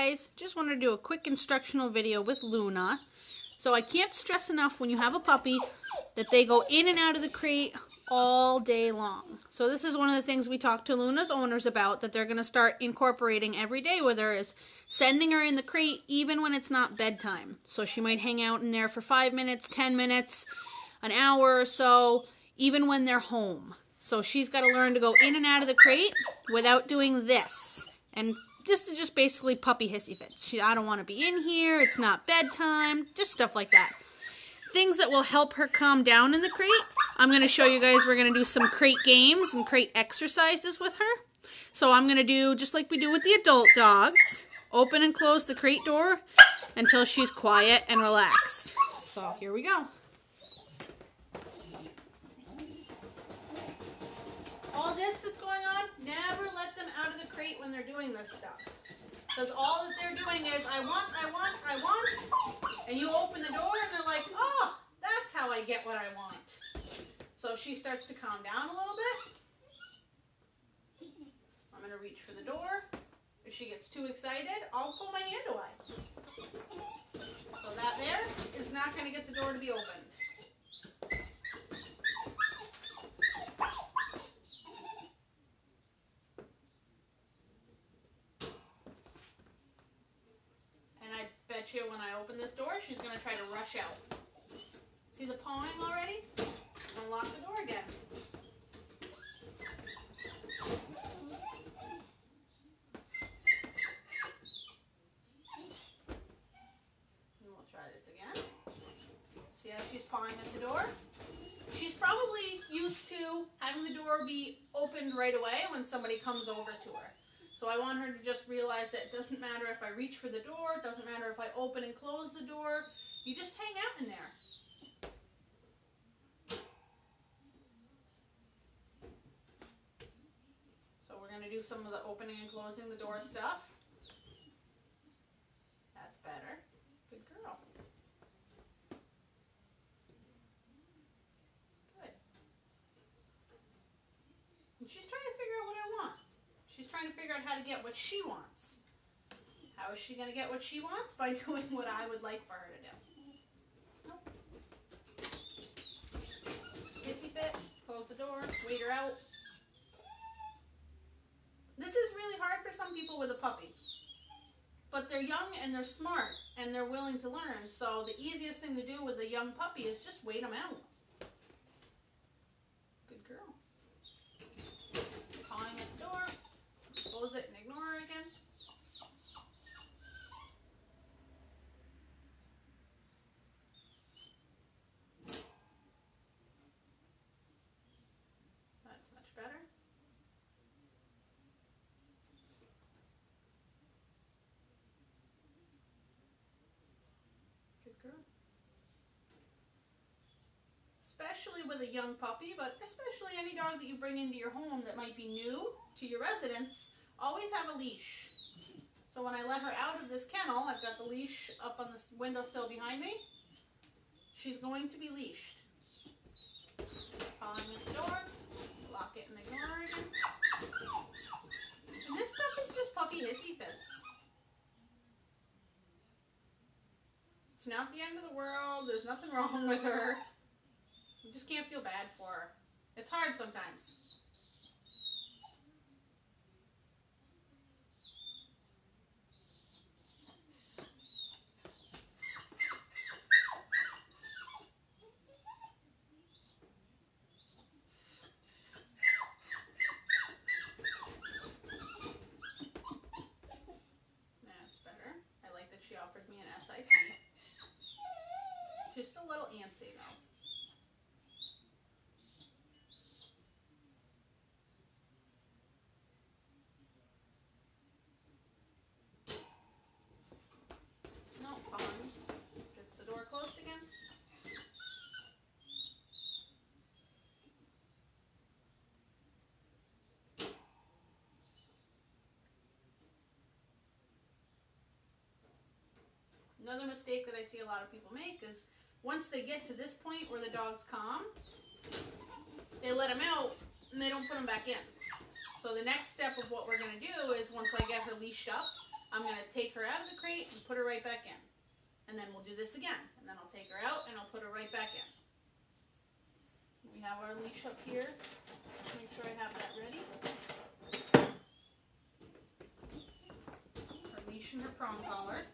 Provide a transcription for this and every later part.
guys, just wanted to do a quick instructional video with Luna. So I can't stress enough when you have a puppy that they go in and out of the crate all day long. So this is one of the things we talked to Luna's owners about, that they're going to start incorporating every day with her, is sending her in the crate even when it's not bedtime. So she might hang out in there for 5 minutes, 10 minutes, an hour or so, even when they're home. So she's got to learn to go in and out of the crate without doing this. And this is just basically puppy hissy fits. I don't want to be in here, it's not bedtime, just stuff like that. Things that will help her calm down in the crate. I'm going to show you guys, we're going to do some crate games and crate exercises with her. So I'm going to do, just like we do with the adult dogs, open and close the crate door until she's quiet and relaxed. So here we go. All this that's going on, never let them out of the crate when they're doing this stuff. Because all that they're doing is, I want, and you open the door and they're like, oh, that's how I get what I want. So if she starts to calm down a little bit, I'm going to reach for the door. If she gets too excited, I'll pull my hand away. So that there is not going to get the door to be opened. When I open this door, she's going to try to rush out. See the pawing already? Unlock the door again. And we'll try this again. See how she's pawing at the door? She's probably used to having the door be opened right away when somebody comes over to her. So I want her to just realize that it doesn't matter if I reach for the door, it doesn't matter if I open and close the door, you just hang out in there. So we're going to do some of the opening and closing the door stuff. That's better. Good girl. Good. And she's trying to figure out what I want. She's trying to figure out how to get what she wants. How is she going to get what she wants? By doing what I would like for her to do. Nope. Hissy fit, close the door, wait her out. This is really hard for some people with a puppy. But they're young and they're smart and they're willing to learn. So the easiest thing to do with a young puppy is just wait them out. Good girl. Pawing at the door. Close it and ignore her again. That's much better. Good girl. Especially with a young puppy, but especially any dog that you bring into your home that might be new to your residence, always have a leash. So when I let her out of this kennel, I've got the leash up on the windowsill behind me. She's going to be leashed. Pawing at the door, lock it and ignore her again. And this stuff is just puppy hissy fits. It's not the end of the world. There's nothing wrong with her. You just can't feel bad for her. It's hard sometimes. That's better. I like that she offered me an SIP. She's still a little antsy though. Gets the door closed again. Another mistake that I see a lot of people make is once they get to this point where the dog's calm, they let him out and they don't put him back in. So the next step of what we're going to do is, once I get her leashed up, I'm going to take her out of the crate and put her right back in. And then we'll do this again. And then I'll take her out and I'll put her right back in. We have our leash up here. Make sure I have that ready. Her leash and her prong collar.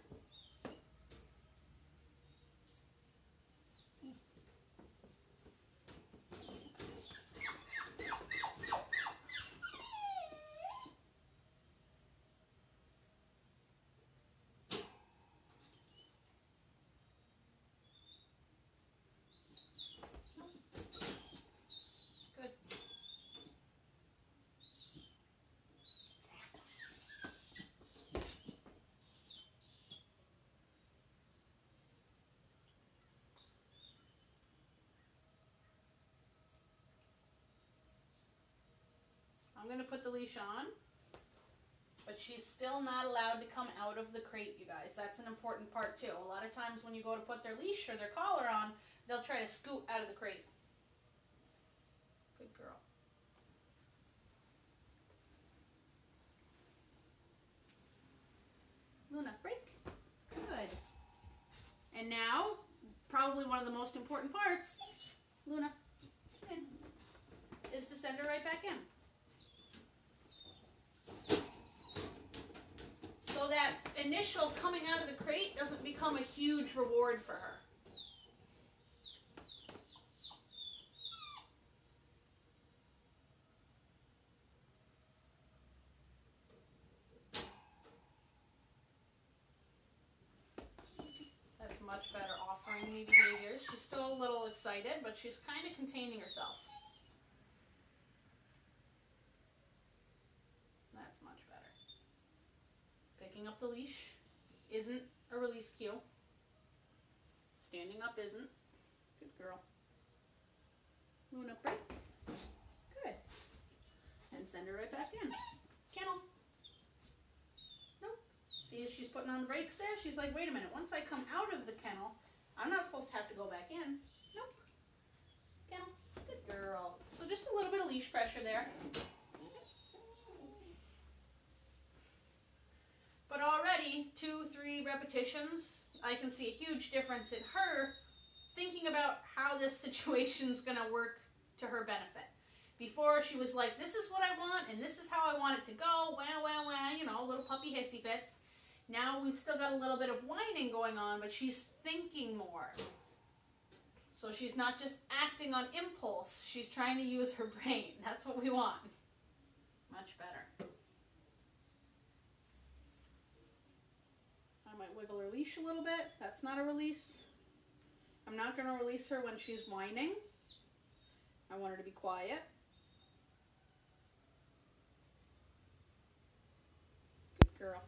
I'm going to put the leash on, but she's still not allowed to come out of the crate, you guys. That's an important part too. A lot of times when you go to put their leash or their collar on, they'll try to scoot out of the crate. Good girl. Luna, break. Good. And now, probably one of the most important parts, Luna, in, is to send her right back in. So that initial coming out of the crate doesn't become a huge reward for her. That's much better, offering me behaviors. She's still a little excited, but she's kind of containing herself. That's much better. Picking up the leash isn't a release cue. Standing up isn't. Good girl. Luna, break. Good. And send her right back in. Kennel. Nope. See if she's putting on the brakes there? She's like, wait a minute. Once I come out of the kennel, I'm not supposed to have to go back in. Nope. Kennel. Good girl. So just a little bit of leash pressure there. But already, 2-3 repetitions, I can see a huge difference in her thinking about how this situation's going to work to her benefit. Before, she was like, this is what I want, and this is how I want it to go, wah, wah, wah, you know, little puppy hissy fits. Now we've still got a little bit of whining going on, but she's thinking more. So she's not just acting on impulse, she's trying to use her brain. That's what we want. Much better. I might wiggle her leash a little bit. That's not a release. I'm not going to release her when she's whining. I want her to be quiet. Good girl.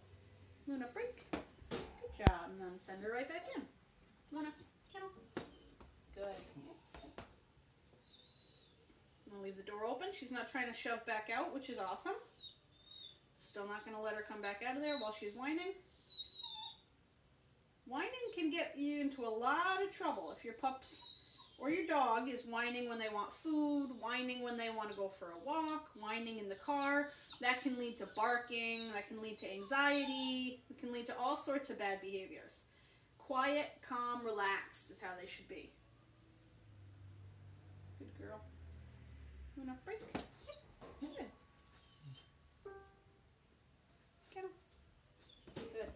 Luna, break. Good job. And then send her right back in. Luna, kennel. Good. I'm going to leave the door open. She's not trying to shove back out, which is awesome. Still not going to let her come back out of there while she's whining. Whining can get you into a lot of trouble if your pups or your dog is whining when they want food, whining when they want to go for a walk, whining in the car. That can lead to barking, that can lead to anxiety, it can lead to all sorts of bad behaviors. Quiet, calm, relaxed is how they should be. Good girl. Luna, break. Good. Kennel. Good.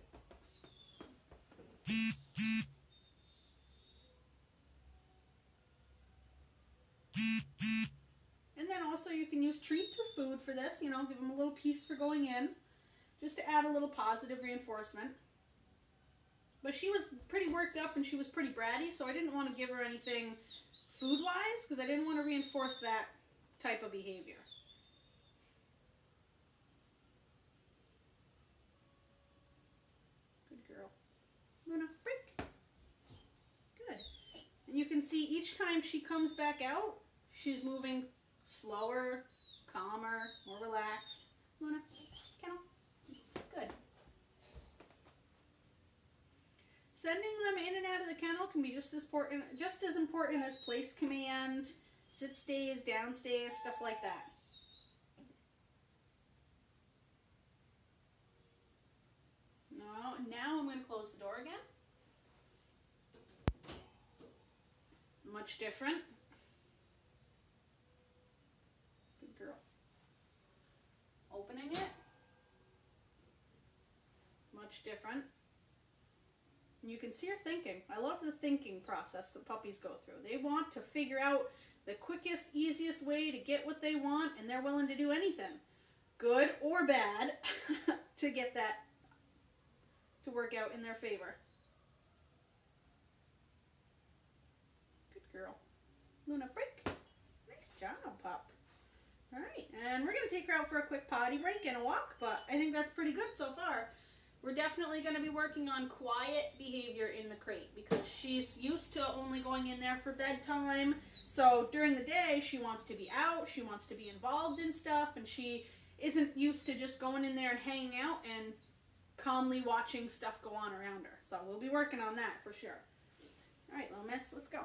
And then also you can use treats or food for this, you know, give them a little piece for going in, just to add a little positive reinforcement. But she was pretty worked up and she was pretty bratty, so I didn't want to give her anything food-wise because I didn't want to reinforce that type of behavior. Good girl. Luna, break. Good. And you can see each time she comes back out, she's moving slower, calmer, more relaxed. Luna, kennel. Good. Sending them in and out of the kennel can be just as important as place command, sit stays, down stays, stuff like that. now I'm going to close the door again. Much different. Good girl. Opening it. Much different. And you can see her thinking. I love the thinking process that puppies go through. They want to figure out the quickest, easiest way to get what they want, and they're willing to do anything, good or bad, to get that to work out in their favor. Good girl. Luna, break. Nice job, pup. All right, and we're going to take her out for a quick potty break and a walk, but I think that's pretty good so far. We're definitely going to be working on quiet behavior in the crate because she's used to only going in there for bedtime. So during the day, she wants to be out, she wants to be involved in stuff, and she isn't used to just going in there and hanging out and calmly watching stuff go on around her. So we'll be working on that for sure. All right, little miss, let's go.